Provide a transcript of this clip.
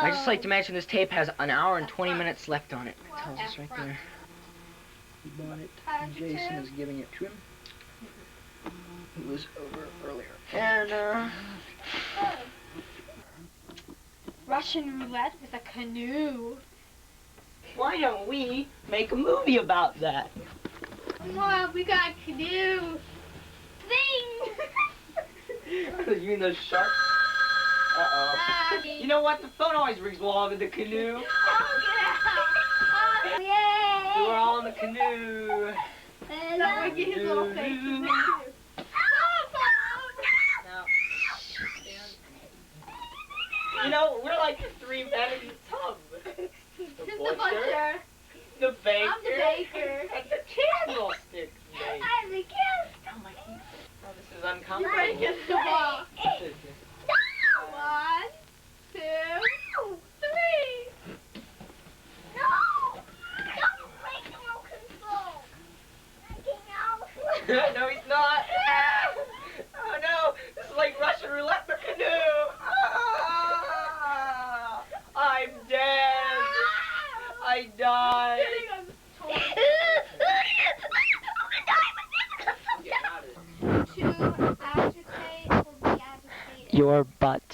I just like to mention this tape has an hour and 20 minutes left on it. It tells us right there. He bought it, and Jason is giving it to him. He was over earlier. And, Russian roulette with a canoe. Why don't we make a movie about that? Mom, we got a canoe. Zing! You mean those sharks? Uh-oh. You know what? The phone always rings while I'm in the canoe. Oh, yeah! We're all in the canoe. That would get his little face. You know, we're like the three men in the tub. The butcher, the baker, I'm the baker, and the candlestick maker. I'm the candlestick. Oh my God. Oh, this is uncomfortable. You're breaking the ball. 1, 2, 3. No! Don't break the remote control. No, he's not. Oh no, this is like Russian roulette for canoe. Ah, I'm dead. I died. To agitate or be agitated. Your butt.